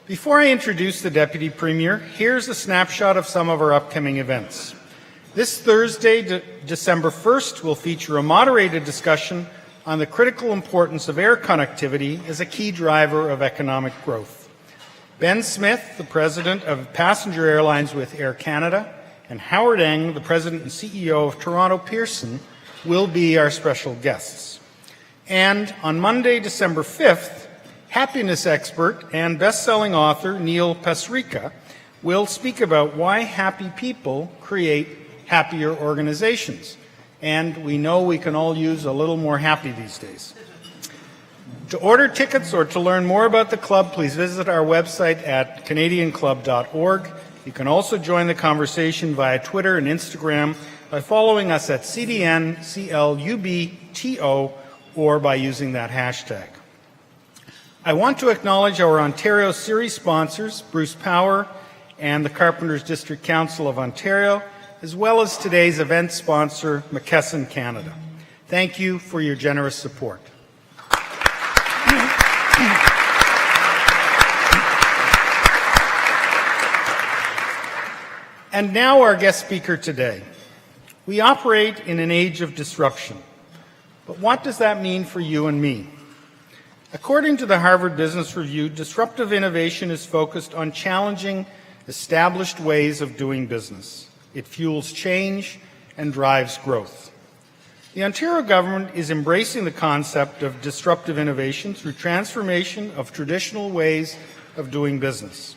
Before I introduce the Deputy Premier, here's a snapshot of some of our upcoming events. This Thursday, December 1st, will feature a moderated discussion on the critical importance of air connectivity as a key driver of economic growth. Ben Smith, the President of Passenger Airlines with Air Canada, and Howard Eng, the President and CEO of Toronto Pearson, will be our special guests. And on Monday, December 5th, happiness expert and best-selling author Neil Pasricha will speak about why happy people create happier organizations. And we know we can all use a little more happy these days. To order tickets or to learn more about the club, please visit our website at canadianclub.org. You can also join the conversation via Twitter and Instagram by following us at CDNCLUBTO or by using that hashtag. I want to acknowledge our Ontario series sponsors, Bruce Power and the Carpenters District Council of Ontario, as well as today's event sponsor, McKesson Canada. Thank you for your generous support. And now our guest speaker today. We operate in an age of disruption. But what does that mean for you and me? According to the Harvard Business Review, disruptive innovation is focused on challenging established ways of doing business. It fuels change and drives growth. The Ontario government is embracing the concept of disruptive innovation through transformation of traditional ways of doing business.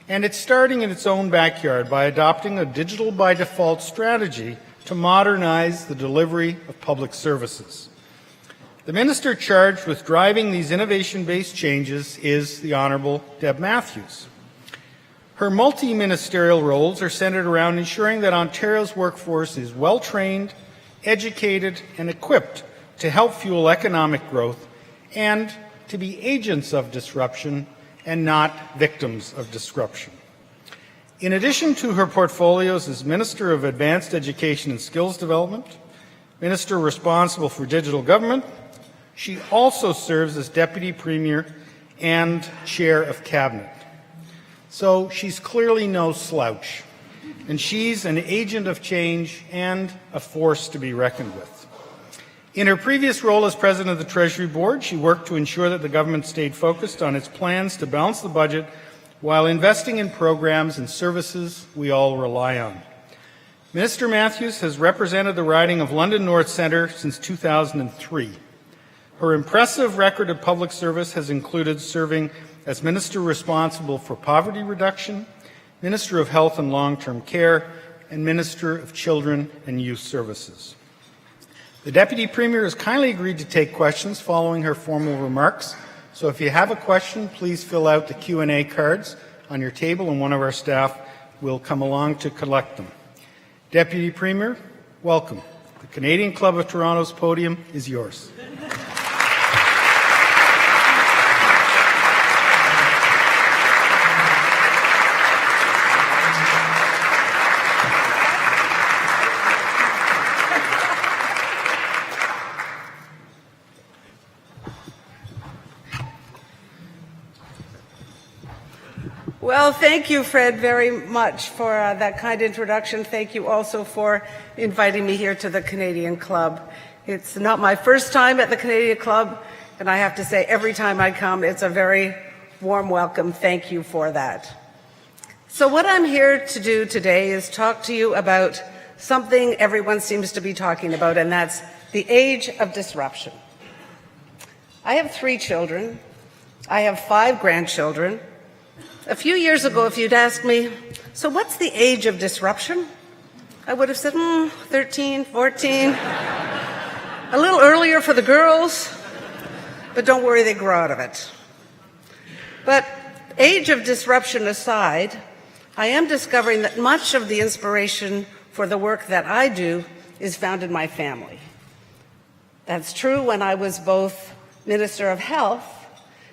And it's starting in its own backyard by adopting a digital by default strategy to modernize the delivery of public services. The minister charged with driving these innovation-based changes is the Honourable Deb Matthews. Her multi-ministerial roles are centred around ensuring that Ontario's workforce is well-trained, educated, and equipped to help fuel economic growth and to be agents of disruption and not victims of disruption. In addition to her portfolios as Minister of Advanced Education and Skills Development, Minister responsible for digital government, she also serves as Deputy Premier and Chair of Cabinet. So she's clearly no slouch, and she's an agent of change and a force to be reckoned with. In her previous role as President of the Treasury Board, she worked to ensure that the government stayed focused on its plans to balance the budget while investing in programs and services we all rely on. Minister Matthews has represented the riding of London North Centre since 2003. Her impressive record of public service has included serving as Minister responsible for poverty reduction, Minister of Health and Long-Term Care, and Minister of Children and Youth Services. The Deputy Premier has kindly agreed to take questions following her formal remarks. So if you have a question, please fill out the Q&A cards on your table and one of our staff will come along to collect them. Deputy Premier, welcome. The Canadian Club of Toronto's podium is yours. Well, thank you, Fred, very much for that kind introduction. Thank you also for inviting me here to the Canadian Club. It's not my first time at the Canadian Club, and I have to say every time I come, it's a very warm welcome. Thank you for that. So what I'm here to do today is talk to you about something everyone seems to be talking about, and that's the age of disruption. I have 3 children. I have 5 grandchildren. A few years ago, if you'd asked me, so what's the age of disruption? I would have said, 13, 14. A little earlier for the girls, but don't worry, they grow out of it. But age of disruption aside, I am discovering that much of the inspiration for the work that I do is found in my family. That's true when I was both Minister of Health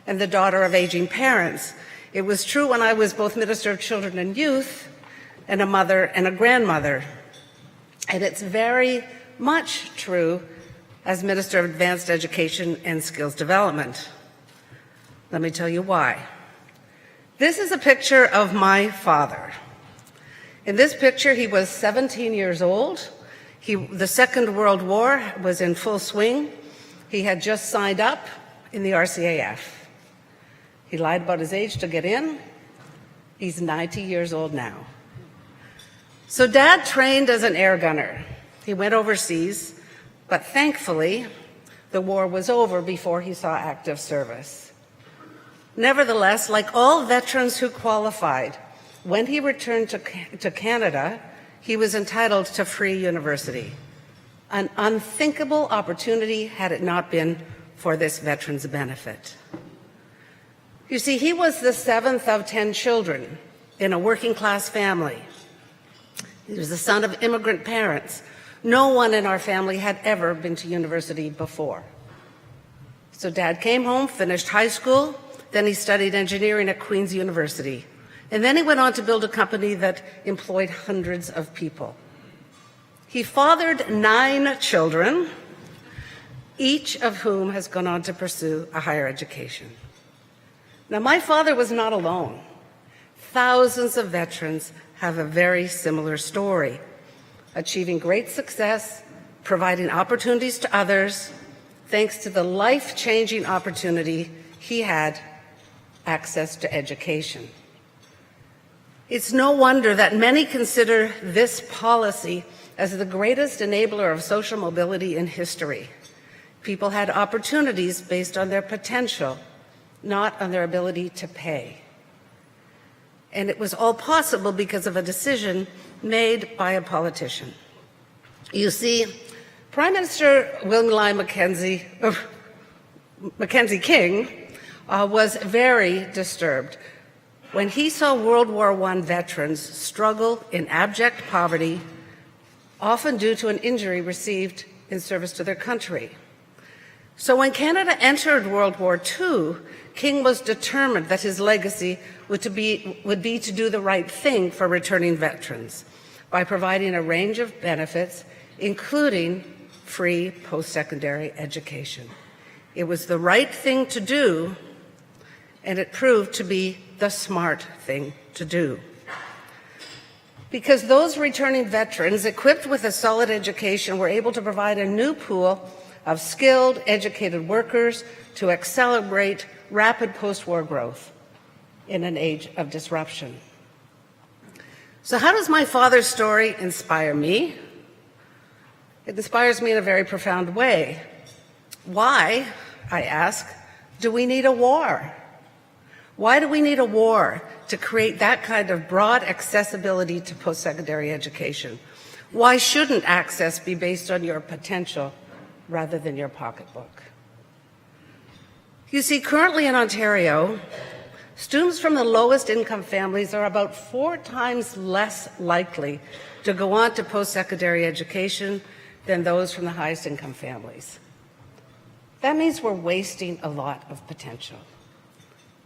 and the daughter of aging parents. It was true when I was both Minister of Children and Youth and a mother and a grandmother. And it's very much true as Minister of Advanced Education and Skills Development. Let me tell you why. This is a picture of my father. In this picture, he was 17 years old. The Second World War was in full swing. He had just signed up in the RCAF. He lied about his age to get in. He's 90 years old now. So Dad trained as an air gunner. He went overseas, but thankfully, the war was over before he saw active service. Nevertheless, like all veterans who qualified, when he returned to Canada, he was entitled to free university, an unthinkable opportunity had it not been for this veteran's benefit. You see, he was the 7th of 10 children in a working-class family. He was the son of immigrant parents. No one in our family had ever been to university before. So Dad came home, finished high school, then he studied engineering at Queen's University. And then he went on to build a company that employed hundreds of people. He fathered 9 children, each of whom has gone on to pursue a higher education. Now, my father was not alone. Thousands of veterans have a very similar story, achieving great success, providing opportunities to others, thanks to the life-changing opportunity he had, access to education. It's no wonder that many consider this policy as the greatest enabler of social mobility in history. People had opportunities based on their potential, not on their ability to pay. And it was all possible because of a decision made by a politician. You see, Prime Minister William Lyon Mackenzie King was very disturbed when he saw World War I veterans struggle in abject poverty, often due to an injury received in service to their country. So when Canada entered World War II, King was determined that his legacy would be to do the right thing for returning veterans by providing a range of benefits, including free post-secondary education. It was the right thing to do, and it proved to be the smart thing to do. Because those returning veterans, equipped with a solid education, were able to provide a new pool of skilled, educated workers to accelerate rapid post-war growth in an age of disruption. So how does my father's story inspire me? It inspires me in a very profound way. Why, I ask, do we need a war? Why do we need a war to create that kind of broad accessibility to post-secondary education? Why shouldn't access be based on your potential rather than your pocketbook? You see, currently in Ontario, students from the lowest income families are about 4 times less likely to go on to post-secondary education than those from the highest income families. That means we're wasting a lot of potential.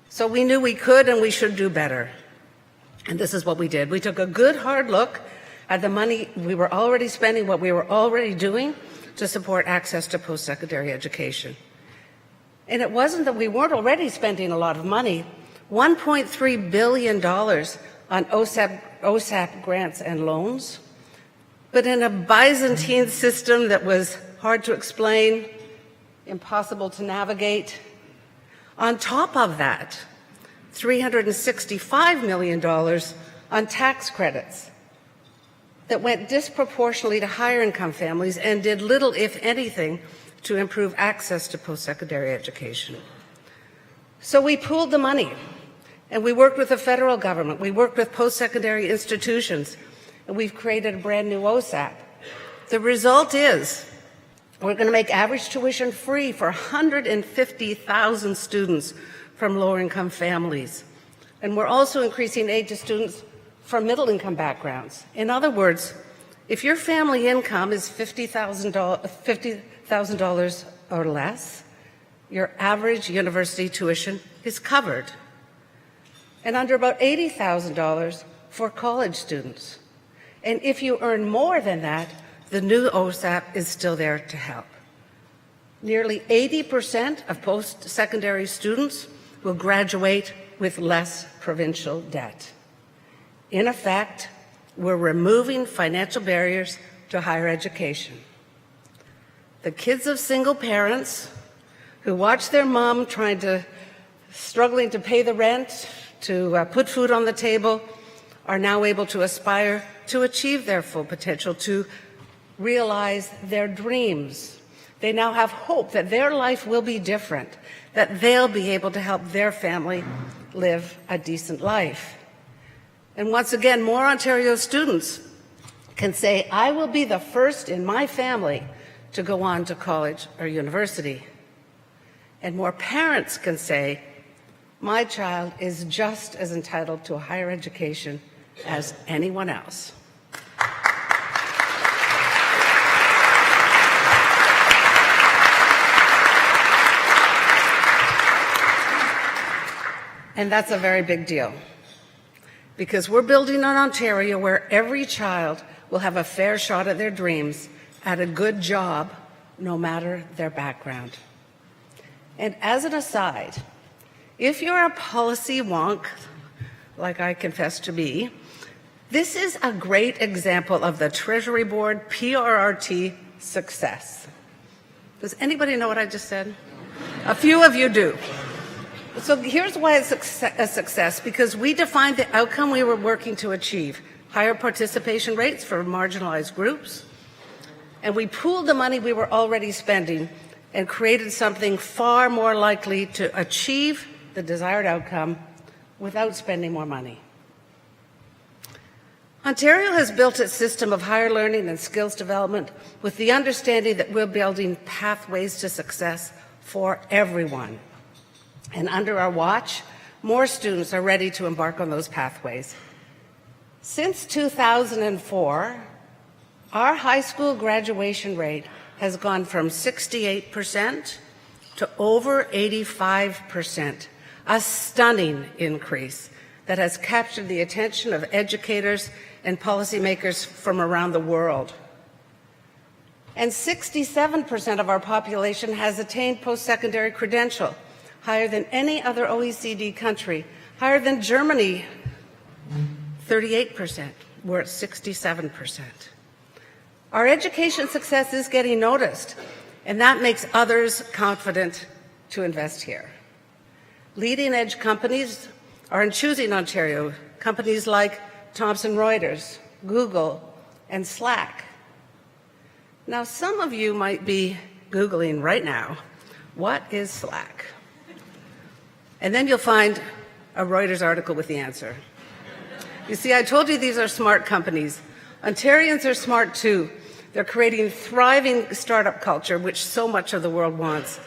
So we knew we could and we should do better. And this is what we did. We took a good hard look at the money we were already spending, what we were already doing to support access to post-secondary education. And it wasn't that we weren't already spending a lot of money. $1.3 billion on OSAP grants and loans, but in a Byzantine system that was hard to explain, impossible to navigate. On top of that, $365 million on tax credits that went disproportionately to higher income families and did little, if anything, to improve access to post-secondary education. So we pooled the money, and we worked with the federal government, we worked with post-secondary institutions, and we've created a brand new OSAP. The result is we're going to make average tuition free for 150,000 students from lower-income families. And we're also increasing aid to students from middle-income backgrounds. In other words, if your family income is $50,000 or less, your average university tuition is covered, and under about $80,000 for college students. And if you earn more than that, the new OSAP is still there to help. Nearly 80% of post-secondary students will graduate with less provincial debt. In effect, we're removing financial barriers to higher education. The kids of single parents who watch their mom struggling to pay the rent, to put food on the table, are now able to aspire to achieve their full potential, to realize their dreams. They now have hope that their life will be different, that they'll be able to help their family live a decent life. And once again, more Ontario students can say, I will be the first in my family to go on to college or university. And more parents can say, my child is just as entitled to a higher education as anyone else. And that's a very big deal, because we're building an Ontario where every child will have a fair shot at their dreams, at a good job, no matter their background. And as an aside, if you're a policy wonk, like I confess to be, this is a great example of the Treasury Board PRRT success. Does anybody know what I just said? A few of you do. So here's why it's a success, because we defined the outcome we were working to achieve: higher participation rates for marginalized groups, and we pooled the money we were already spending and created something far more likely to achieve the desired outcome without spending more money. Ontario has built its system of higher learning and skills development with the understanding that we're building pathways to success for everyone. And under our watch, more students are ready to embark on those pathways. Since 2004, our high school graduation rate has gone from 68% to over 85%, a stunning increase that has captured the attention of educators and policymakers from around the world. And 67% of our population has attained post-secondary credential, higher than any other OECD country, higher than Germany, 38%. We're at 67%. Our education success is getting noticed, and that makes others confident to invest here. Leading-edge companies are choosing Ontario, companies like Thomson Reuters, Google, and Slack. Now, some of you might be Googling right now, what is Slack? And then you'll find a Reuters article with the answer. You see, I told you these are smart companies. Ontarians are smart too. They're creating thriving startup culture, which so much of the world wants.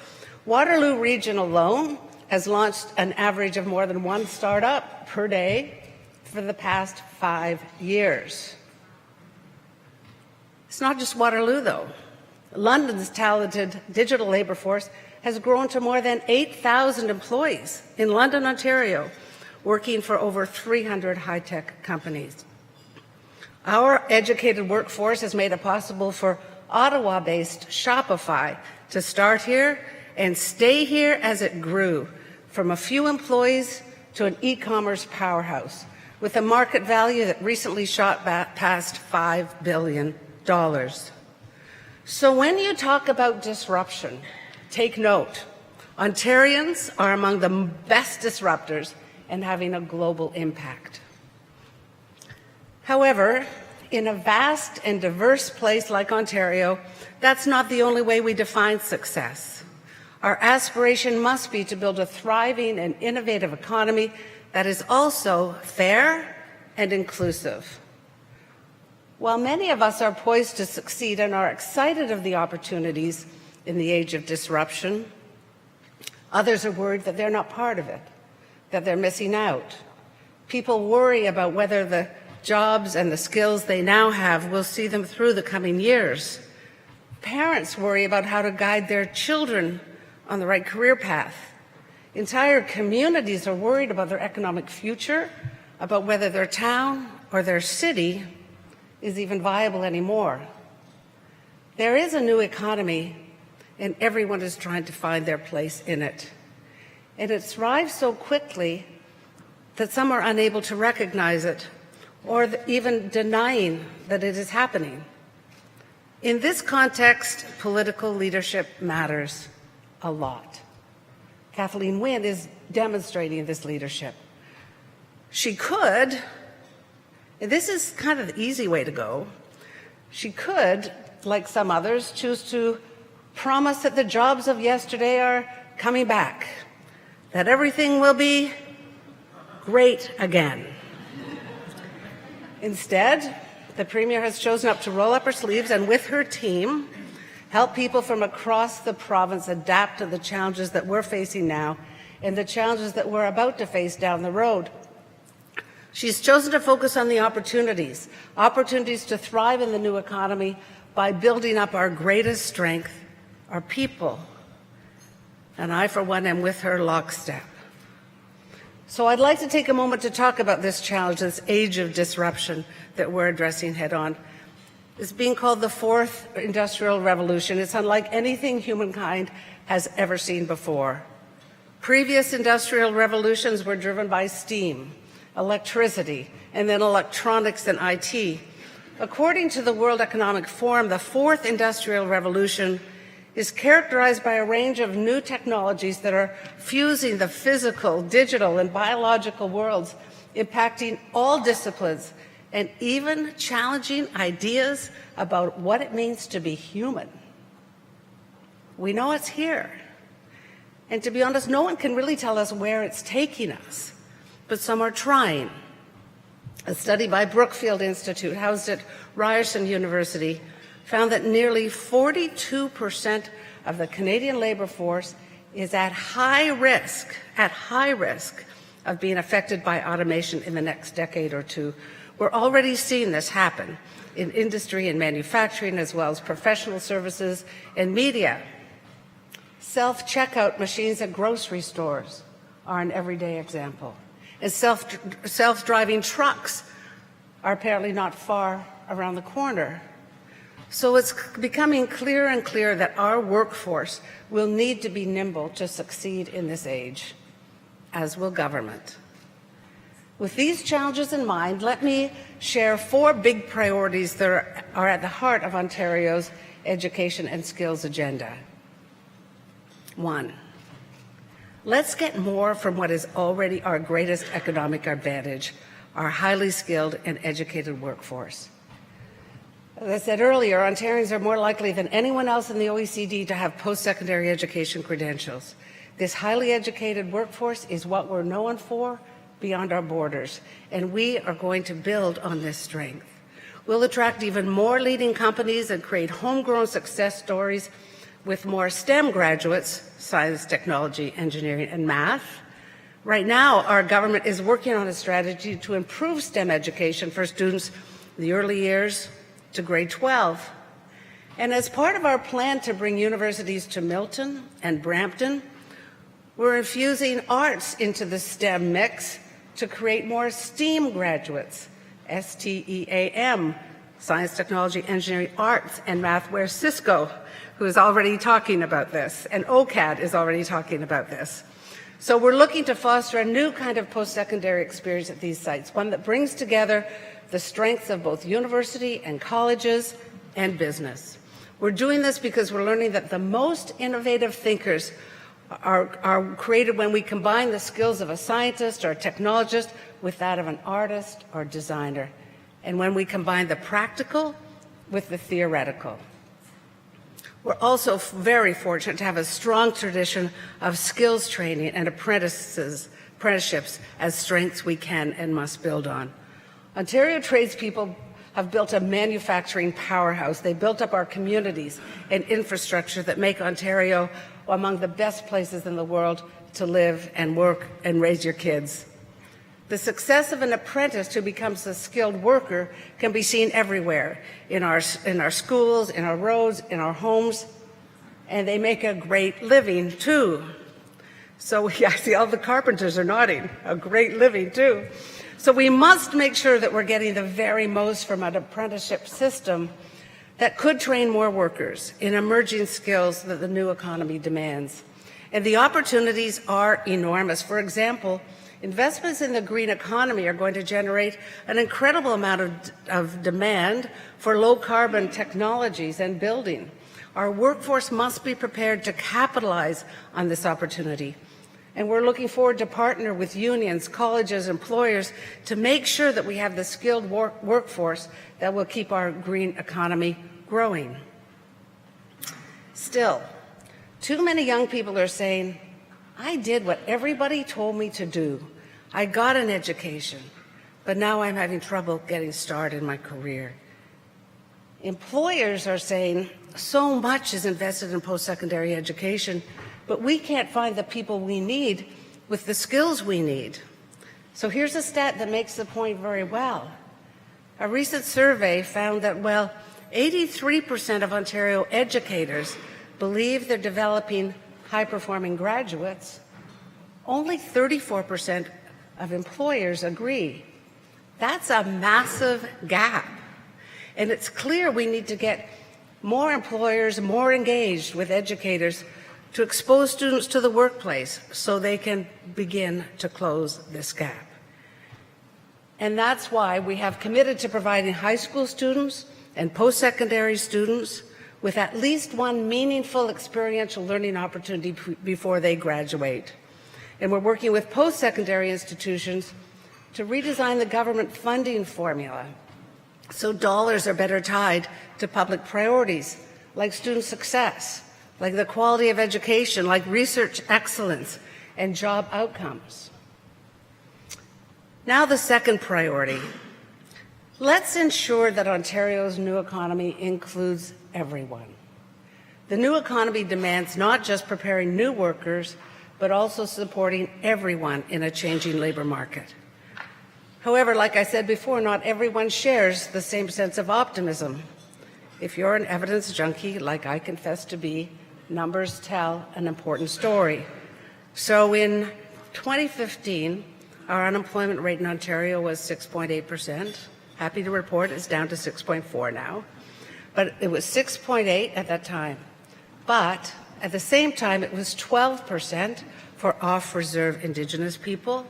Waterloo Region alone has launched an average of more than one startup per day for the past 5 years. It's not just Waterloo, though. London's talented digital labor force has grown to more than 8,000 employees in London, Ontario, working for over 300 high-tech companies. Our educated workforce has made it possible for Ottawa-based Shopify to start here and stay here as it grew, from a few employees to an e-commerce powerhouse, with a market value that recently shot past $5 billion. So when you talk about disruption, take note. Ontarians are among the best disruptors and having a global impact. However, in a vast and diverse place like Ontario, that's not the only way we define success. Our aspiration must be to build a thriving and innovative economy that is also fair and inclusive. While many of us are poised to succeed and are excited of the opportunities in the age of disruption, others are worried that they're not part of it, that they're missing out. People worry about whether the jobs and the skills they now have will see them through the coming years. Parents worry about how to guide their children on the right career path. Entire communities are worried about their economic future, about whether their town or their city is even viable anymore. There is a new economy, and everyone is trying to find their place in it. And it thrives so quickly that some are unable to recognize it or even denying that it is happening. In this context, political leadership matters a lot. Kathleen Wynne is demonstrating this leadership. She could, and this is kind of the easy way to go, she could, like some others, choose to promise that the jobs of yesterday are coming back, that everything will be great again. Instead, the Premier has chosen to roll up her sleeves and with her team help people from across the province adapt to the challenges that we're facing now and the challenges that we're about to face down the road. She's chosen to focus on the opportunities to thrive in the new economy by building up our greatest strength, our people. And I, for one, am with her lockstep. So I'd like to take a moment to talk about this challenge, this age of disruption that we're addressing head on. It's being called the fourth industrial revolution. It's unlike anything humankind has ever seen before. Previous industrial revolutions were driven by steam, electricity, and then electronics and IT. According to the World Economic Forum, the fourth industrial revolution is characterized by a range of new technologies that are fusing the physical, digital, and biological worlds, impacting all disciplines, and even challenging ideas about what it means to be human. We know it's here. And to be honest, no one can really tell us where it's taking us, but some are trying. A study by Brookfield Institute, housed at Ryerson University, found that nearly 42% of the Canadian labour force is at high risk of being affected by automation in the next decade or two. We're already seeing this happen in industry and manufacturing, as well as professional services and media. Self-checkout machines at grocery stores are an everyday example. And self-driving trucks are apparently not far around the corner. So it's becoming clearer and clearer that our workforce will need to be nimble to succeed in this age, as will government. With these challenges in mind, let me share 4 big priorities that are at the heart of Ontario's education and skills agenda. 1, let's get more from what is already our greatest economic advantage, our highly skilled and educated workforce. As I said earlier, Ontarians are more likely than anyone else in the OECD to have post-secondary education credentials. This highly educated workforce is what we're known for beyond our borders, and we are going to build on this strength. We'll attract even more leading companies and create homegrown success stories with more STEM graduates, science, technology, engineering, and math. Right now, our government is working on a strategy to improve STEM education for students in the early years to grade 12. And as part of our plan to bring universities to Milton and Brampton, we're infusing arts into the STEM mix to create more STEAM graduates, STEAM, science, technology, engineering, arts, and math, where Cisco, who is already talking about this, and OCAD is already talking about this. So we're looking to foster a new kind of post-secondary experience at these sites, one that brings together the strengths of both university and colleges and business. We're doing this because we're learning that the most innovative thinkers are created when we combine the skills of a scientist or a technologist with that of an artist or designer, and when we combine the practical with the theoretical. We're also very fortunate to have a strong tradition of skills training and apprenticeships as strengths we can and must build on. Ontario tradespeople have built a manufacturing powerhouse. They built up our communities and infrastructure that make Ontario among the best places in the world to live and work and raise your kids. The success of an apprentice who becomes a skilled worker can be seen everywhere, in our schools, in our roads, in our homes, and they make a great living too. So I see all the carpenters are nodding, a great living too. So we must make sure that we're getting the very most from an apprenticeship system that could train more workers in emerging skills that the new economy demands. And the opportunities are enormous. For example, Investments in the green economy are going to generate an incredible amount of demand for low-carbon technologies and building. Our workforce must be prepared to capitalize on this opportunity. And we're looking forward to partner with unions, colleges, employers to make sure that we have the skilled workforce that will keep our green economy growing. Still, too many young people are saying, I did what everybody told me to do. I got an education, but now I'm having trouble getting started in my career. Employers are saying so much is invested in post-secondary education, but we can't find the people we need with the skills we need. So here's a stat that makes the point very well. A recent survey found that, 83% of Ontario educators believe they're developing high-performing graduates. Only 34% of employers agree. That's a massive gap. And it's clear we need to get more employers more engaged with educators to expose students to the workplace so they can begin to close this gap. And that's why we have committed to providing high school students and post-secondary students with at least one meaningful experiential learning opportunity before they graduate. And we're working with post-secondary institutions to redesign the government funding formula so dollars are better tied to public priorities like student success, like the quality of education, like research excellence and job outcomes. Now the second priority. Let's ensure that Ontario's new economy includes everyone. The new economy demands not just preparing new workers, but also supporting everyone in a changing labor market. However, like I said before, not everyone shares the same sense of optimism. If you're an evidence junkie, like I confess to be, numbers tell an important story. So in 2015, our unemployment rate in Ontario was 6.8%. Happy to report it's down to 6.4 now. But it was 6.8 at that time. But at the same time, it was 12% for off-reserve Indigenous people,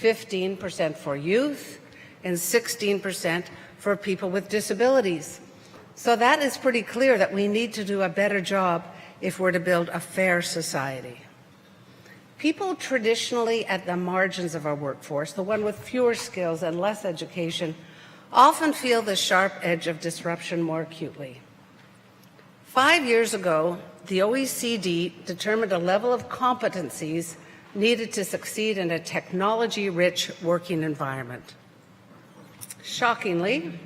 15% for youth, and 16% for people with disabilities. So that is pretty clear that we need to do a better job if we're to build a fair society. People traditionally at the margins of our workforce, the one with fewer skills and less education, often feel the sharp edge of disruption more acutely. 5 years ago, the OECD determined a level of competencies needed to succeed in a technology-rich working environment. Shockingly,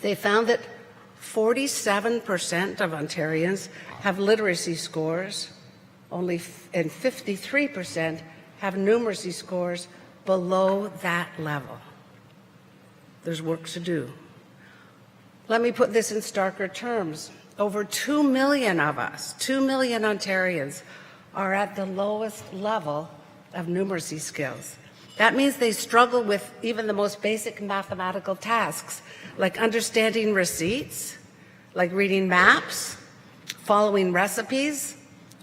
they found that 47% of Ontarians have literacy scores, and 53% have numeracy scores below that level. There's work to do. Let me put this in starker terms. Over 2 million of us, 2 million Ontarians, are at the lowest level of numeracy skills. That means they struggle with even the most basic mathematical tasks, like understanding receipts, like reading maps, following recipes,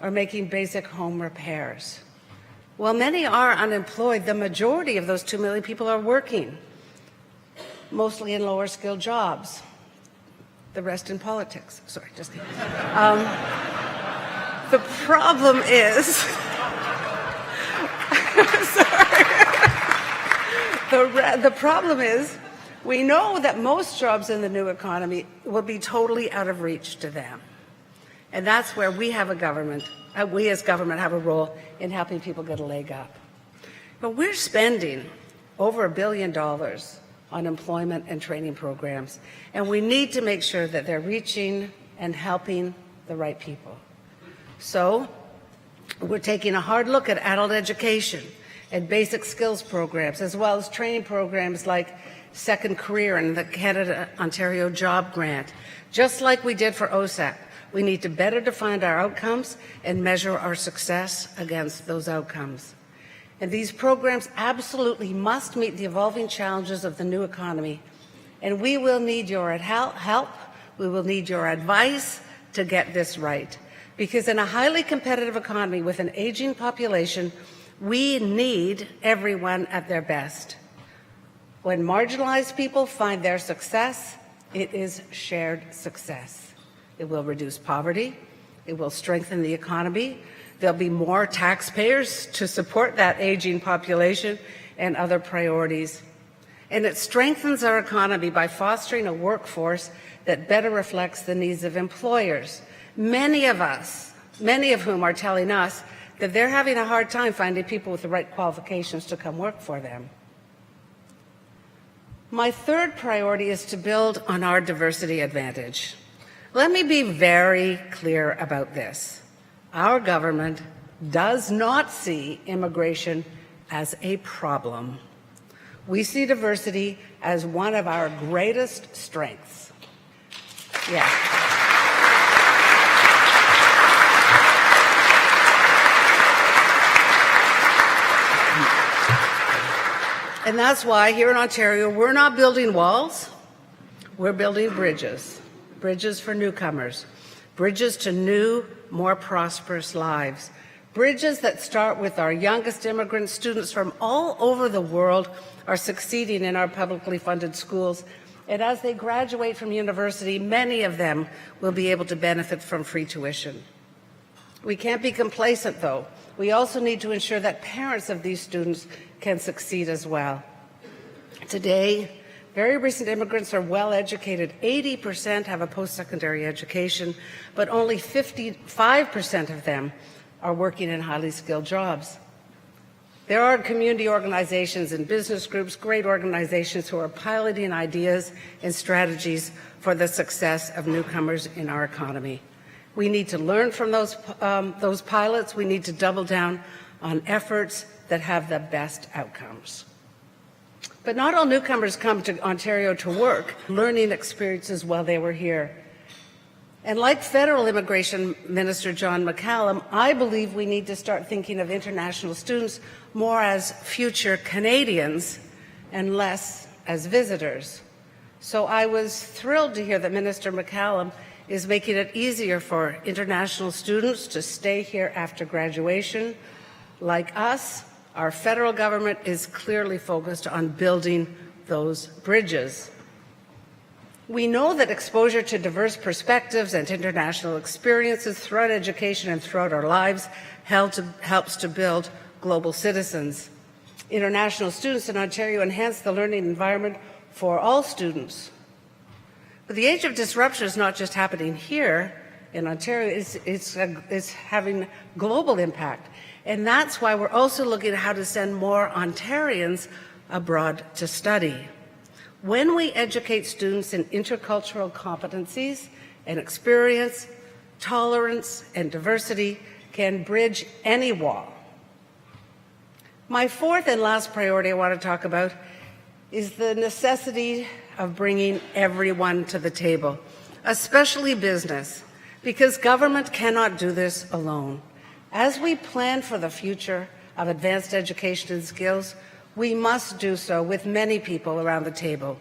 or making basic home repairs. While many are unemployed, the majority of those 2 million people are working, mostly in lower skilled jobs. The rest in politics. Sorry, just kidding. The problem is, the problem is, we know that most jobs in the new economy will be totally out of reach to them. And that's where we have we as government have a role in helping people get a leg up. But we're spending over $1 billion on employment and training programs, and we need to make sure that they're reaching and helping the right people. So we're taking a hard look at adult education and basic skills programs, as well as training programs like Second Career and the Canada-Ontario Job Grant. Just like we did for OSAP, we need to better define our outcomes and measure our success against those outcomes. And these programs absolutely must meet the evolving challenges of the new economy. And we will need your help, we will need your advice to get this right. Because in a highly competitive economy with an aging population, We need everyone at their best. When marginalized people find their success, it is shared success. It will reduce poverty. It will strengthen the economy. There'll be more taxpayers to support that aging population and other priorities. And it strengthens our economy by fostering a workforce that better reflects the needs of employers. Many of whom are telling us that they're having a hard time finding people with the right qualifications to come work for them. My third priority is to build on our diversity advantage. Let me be very clear about this. Our government does not see immigration as a problem. We see diversity as one of our greatest strengths. Yeah. And that's why here in Ontario, we're not building walls, we're building bridges. Bridges for newcomers, bridges to new, more prosperous lives, bridges that start with our youngest immigrant students from all over the world are succeeding in our publicly funded schools. And as they graduate from university, many of them will be able to benefit from free tuition. We can't be complacent, though. We also need to ensure that parents of these students can succeed as well. Today, very recent immigrants are well educated. 80% have a post-secondary education, but only 55% of them are working in highly skilled jobs. There are community organizations and business groups, great organizations who are piloting ideas and strategies for the success of newcomers in our economy. We need to learn from those pilots. We need to double down on efforts that have the best outcomes. But not all newcomers come to Ontario to work, learning experiences while they were here. And like Federal Immigration Minister John McCallum, I believe we need to start thinking of international students more as future Canadians and less as visitors. So I was thrilled to hear that Minister McCallum is making it easier for international students to stay here after graduation. Like us, our federal government is clearly focused on building those bridges. We know that exposure to diverse perspectives and international experiences throughout education and throughout our lives helps to build global citizens. International students in Ontario enhance the learning environment for all students. But the age of disruption is not just happening here in Ontario, it's having global impact. And that's why we're also looking at how to send more Ontarians abroad to study. When we educate students in intercultural competencies and experience, tolerance and diversity can bridge any wall. My fourth and last priority I want to talk about is the necessity of bringing everyone to the table, especially business, because government cannot do this alone. As we plan for the future of advanced education and skills, we must do so with many people around the table.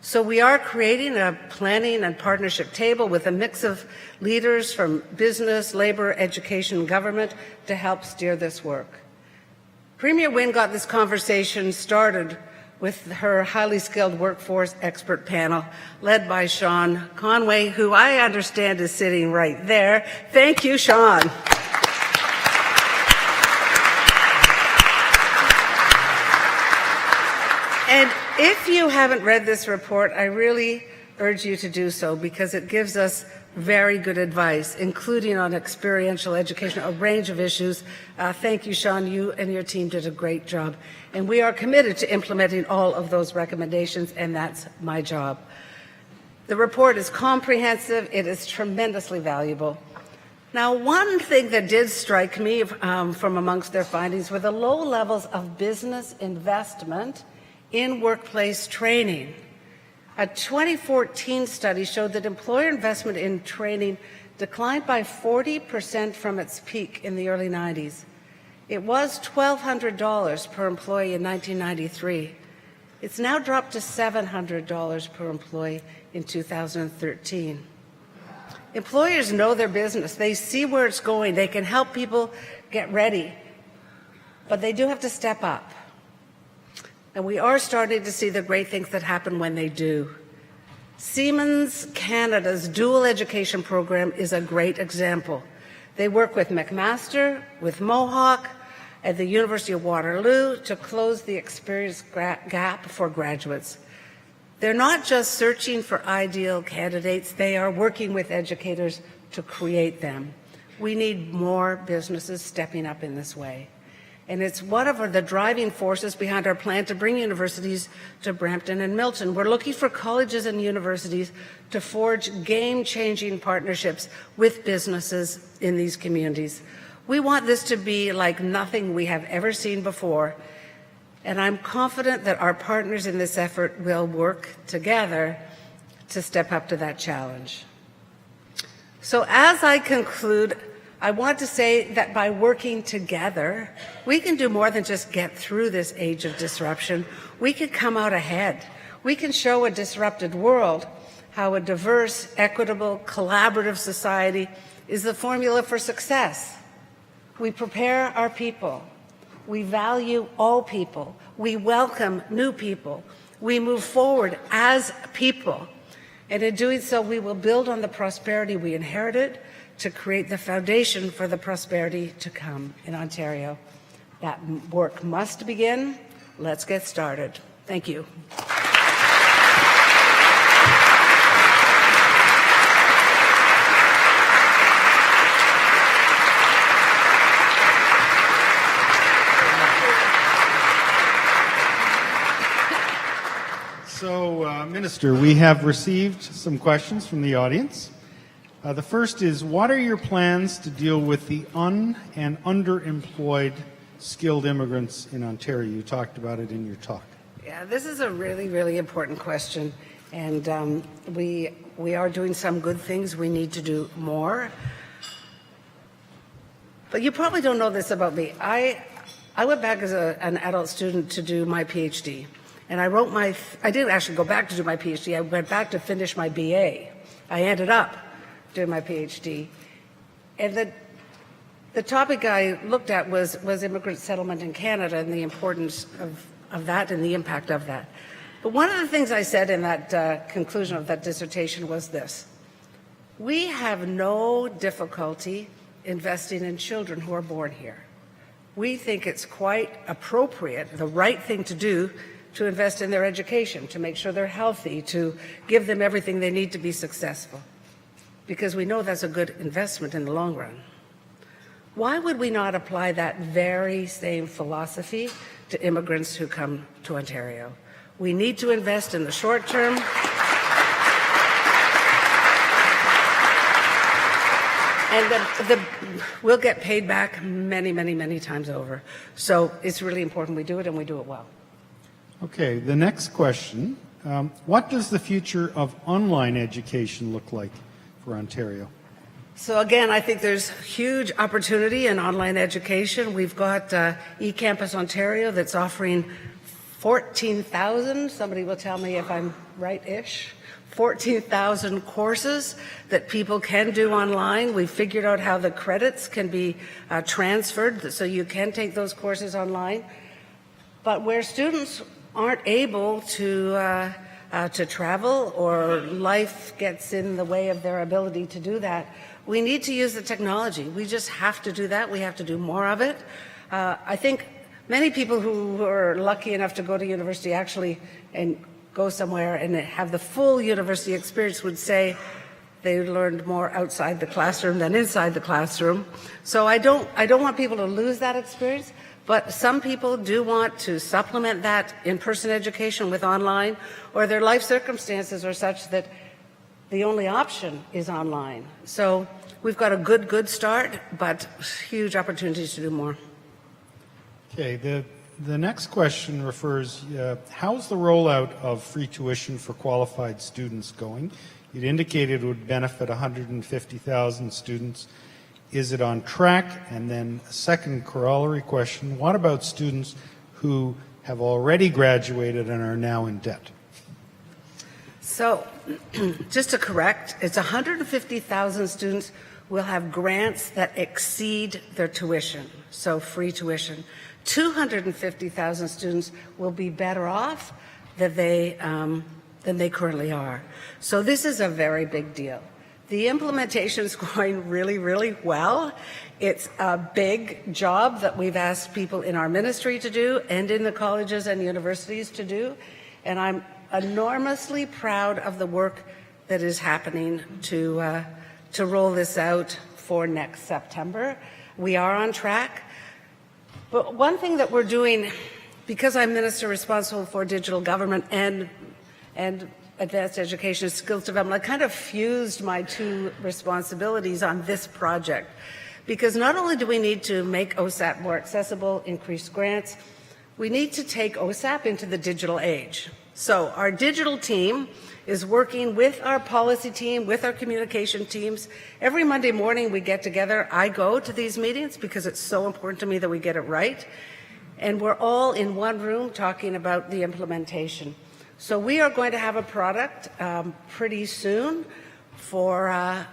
So we are creating a planning and partnership table with a mix of leaders from business, labor, education, and government to help steer this work. Premier Wynne got this conversation started with her highly skilled workforce expert panel led by Sean Conway, who I understand is sitting right there. Thank you, Sean. And if you haven't read this report, I really urge you to do so because it gives us very good advice, including on experiential education, a range of issues. Thank you, Sean. You and your team did a great job. And we are committed to implementing all of those recommendations, and that's my job. The report is comprehensive. It is tremendously valuable. Now, one thing that did strike me from amongst their findings were the low levels of business investment in workplace training. A 2014 study showed that employer investment in training declined by 40% from its peak in the early 90s. It was $1,200 per employee in 1993. It's now dropped to $700 per employee in 2013. Employers know their business. They see where it's going. They can help people get ready. but they do have to step up. And we are starting to see the great things that happen when they do. Siemens Canada's dual education program is a great example. They work with McMaster, with Mohawk, at the University of Waterloo to close the experience gap for graduates. They're not just searching for ideal candidates, they are working with educators to create them. We need more businesses stepping up in this way. And it's one of the driving forces behind our plan to bring universities to Brampton and Milton. We're looking for colleges and universities to forge game-changing partnerships with businesses in these communities. We want this to be like nothing we have ever seen before, and I'm confident that our partners in this effort will work together to step up to that challenge. So as I conclude, I want to say that by working together, we can do more than just get through this age of disruption. We can come out ahead. We can show a disrupted world how a diverse, equitable, collaborative society is the formula for success. We prepare our people. We value all people. We welcome new people. We move forward as people. And in doing so, we will build on the prosperity we inherited to create the foundation for the prosperity to come in Ontario. That work must begin. Let's get started. Thank you. So, Minister, we have received some questions from the audience. The first is, what are your plans to deal with the and underemployed skilled immigrants in Ontario? You talked about it in your talk. Yeah, this is a really, really important question. And we are doing some good things. We need to do more. But you probably don't know this about me. I went back as an adult student to do my PhD. And I didn't actually go back to do my PhD. I went back to finish my BA. I ended up doing my PhD. And the topic I looked at was immigrant settlement in Canada and the importance of that and the impact of that. But one of the things I said in that conclusion of that dissertation was this: we have no difficulty investing in children who are born here. We think it's quite appropriate, the right thing to do, to invest in their education, to make sure they're healthy, to give them everything they need to be successful, because we know that's a good investment in the long run. Why would we not apply that very same philosophy to immigrants who come to Ontario? We need to invest in the short term. And we'll get paid back many, many, many times over. So it's really important we do it, and we do it well. Okay, the next question. What does the future of online education look like for Ontario? So again, I think there's huge opportunity in online education. We've got eCampus Ontario that's offering 14,000, somebody will tell me if I'm right-ish, 14,000 courses that people can do online. We've figured out how the credits can be transferred, so you can take those courses online. But where students aren't able to travel, or life gets in the way of their ability to do that, we need to use the technology. We just have to do that. We have to do more of it. I think many people who are lucky enough to go to university actually and go somewhere and have the full university experience would say they learned more outside the classroom than inside the classroom. So I don't want people to lose that experience. But some people do want to supplement that in-person education with online, or their life circumstances are such that the only option is online. So we've got a good start, but huge opportunities to do more. Okay, the next question refers, how's the rollout of free tuition for qualified students going? You'd indicated it would benefit 150,000 students. Is it on track? And then a second corollary question, what about students who have already graduated and are now in debt? So just to correct, it's 150,000 students will have grants that exceed their tuition, so free tuition. 250,000 students will be better off than they currently are. So this is a very big deal. The implementation is going really, really well. It's a big job that we've asked people in our ministry to do and in the colleges and universities to do. And I'm enormously proud of the work that is happening to roll this out for next September. We are on track. But one thing that we're doing, because I'm minister responsible for digital government and advanced education and skills development, I kind of fused my two responsibilities on this project. Because not only do we need to make OSAP more accessible, increase grants, we need to take OSAP into the digital age. So our digital team is working with our policy team, with our communication teams. Every Monday morning we get together. I go to these meetings because it's so important to me that we get it right. And we're all in one room talking about the implementation. So we are going to have a product pretty soon for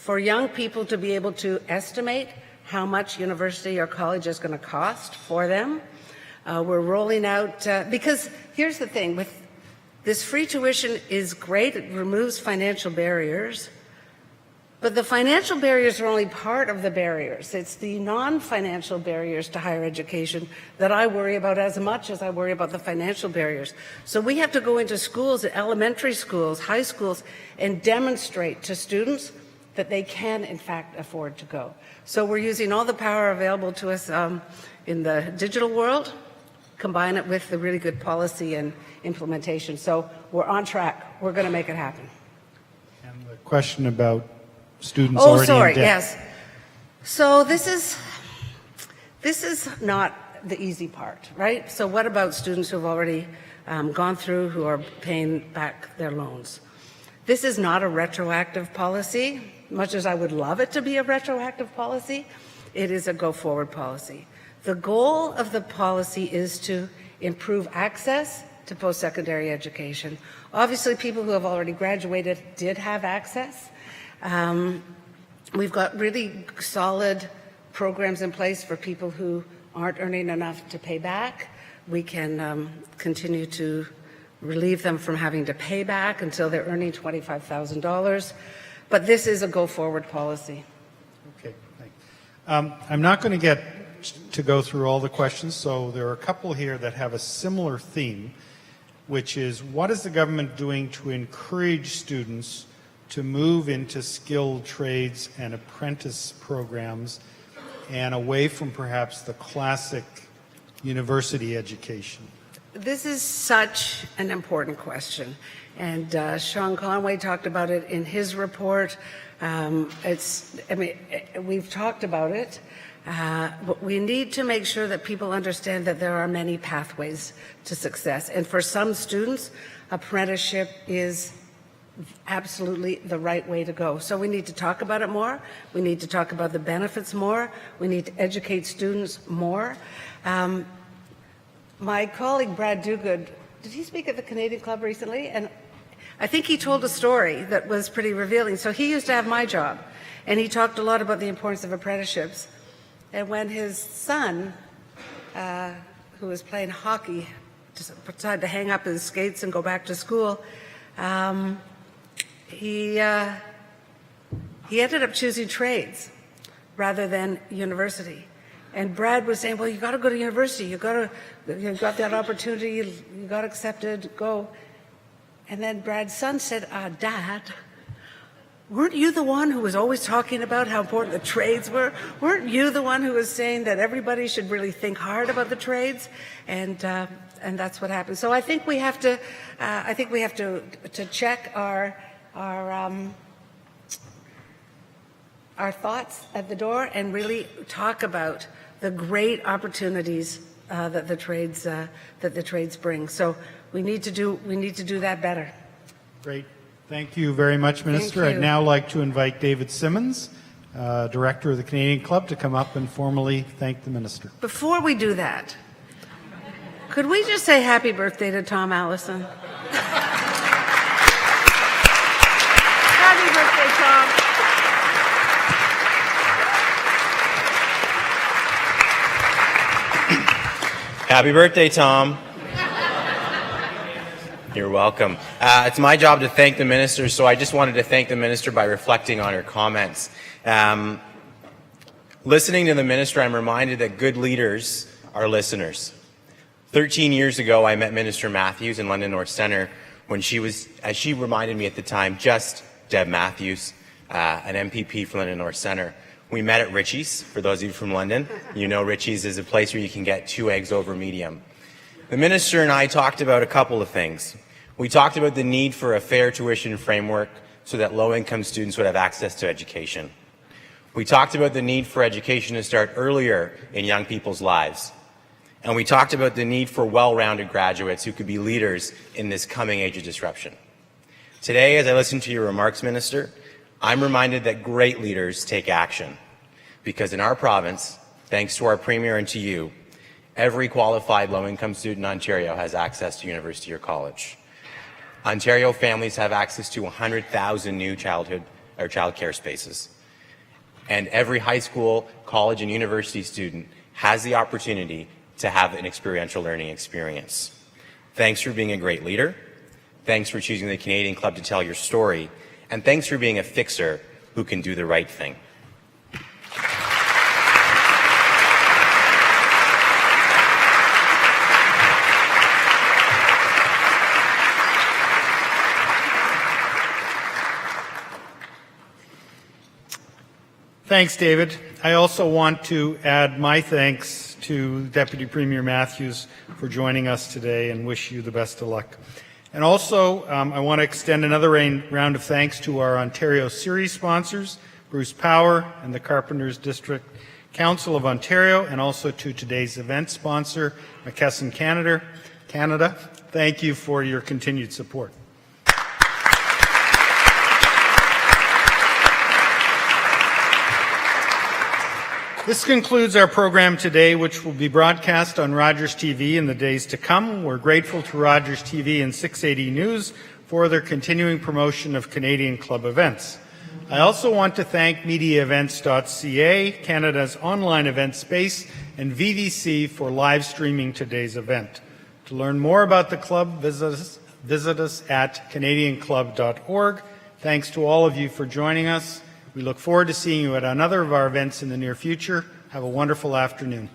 young people to be able to estimate how much university or college is going to cost for them. We're rolling out, because here's the thing, with this free tuition is great, it removes financial barriers, but the financial barriers are only part of the barriers. It's the non-financial barriers to higher education that I worry about as much as I worry about the financial barriers. So we have to go into schools, elementary schools, high schools, and demonstrate to students that they can, in fact, afford to go. So we're using all the power available to us in the digital world, combine it with the really good policy and implementation. So we're on track. We're going to make it happen. And the question about students already in debt. Yes. So this is not the easy part, right? So what about students who have already gone through, who are paying back their loans? This is not a retroactive policy. Much as I would love it to be a retroactive policy, it is a go-forward policy. The goal of the policy is to improve access to post-secondary education. Obviously, people who have already graduated did have access. We've got really solid programs in place for people who aren't earning enough to pay back. We can continue to relieve them from having to pay back until they're earning $25,000. But this is a go-forward policy. Okay, thanks. I'm not going to get to go through all the questions, so there are a couple here that have a similar theme, which is, what is the government doing to encourage students to move into skilled trades and apprentice programs and away from perhaps the classic university education? This is such an important question, and Sean Conway talked about it in his report. We've talked about it, but we need to make sure that people understand that there are many pathways to success, and for some students, apprenticeship is absolutely the right way to go. So we need to talk about it more. We need to talk about the benefits more. We need to educate students more. My colleague Brad Duguid, did he speak at the Canadian Club recently? And I think he told a story that was pretty revealing. So he used to have my job, and he talked a lot about the importance of apprenticeships. And when his son, who was playing hockey, decided to hang up his skates and go back to school, he ended up choosing trades rather than university. And Brad was saying, well, you got to go to university. You got that opportunity. You got accepted. Go. And then Brad's son said, Dad, weren't you the one who was always talking about how important the trades were? Weren't you the one who was saying that everybody should really think hard about the trades? And that's what happened. So I think we have to, to check our thoughts at the door and really talk about the great opportunities that the trades bring. So we need to do that better. Great. Thank you very much, Minister. I'd now like to invite David Simmons, Director of the Canadian Club, to come up and formally thank the Minister. Before we do that, could we just say happy birthday to Tom Allison? Happy birthday, Tom. Happy birthday, Tom. You're welcome. It's my job to thank the minister, so I just wanted to thank the minister by reflecting on her comments. Listening to the minister, I'm reminded that good leaders are listeners. 13 years ago, I met Minister Matthews in London North Centre when she was, as she reminded me at the time, just Deb Matthews, an MPP for London North Centre. We met at Richie's. For those of you from London, you know Richie's is a place where you can get 2 eggs over medium. The minister and I talked about a couple of things. We talked about the need for a fair tuition framework so that low-income students would have access to education. We talked about the need for education to start earlier in young people's lives. And we talked about the need for well-rounded graduates who could be leaders in this coming age of disruption. Today, as I listen to your remarks, Minister, I'm reminded that great leaders take action. Because in our province, thanks to our Premier and to you, every qualified low-income student in Ontario has access to university or college. Ontario families have access to 100,000 new child care spaces. And every high school, college, and university student has the opportunity to have an experiential learning experience. Thanks for being a great leader. Thanks for choosing the Canadian Club to tell your story. And thanks for being a fixer who can do the right thing. Thanks, David. I also want to add my thanks to Deputy Premier Matthews for joining us today and wish you the best of luck. And also, I want to extend another round of thanks to our Ontario series sponsors, Bruce Power and the Carpenters District Council of Ontario, and also to today's event sponsor, McKesson Canada. Thank you for your continued support. This concludes our program today, which will be broadcast on Rogers TV in the days to come. We're grateful to Rogers TV and 680 News for their continuing promotion of Canadian Club events. I also want to thank MediaEvents.ca, Canada's online event space, and VDC for live streaming today's event. To learn more about the club, visit us at canadianclub.org. Thanks to all of you for joining us. We look forward to seeing you at another of our events in the near future. Have a wonderful afternoon.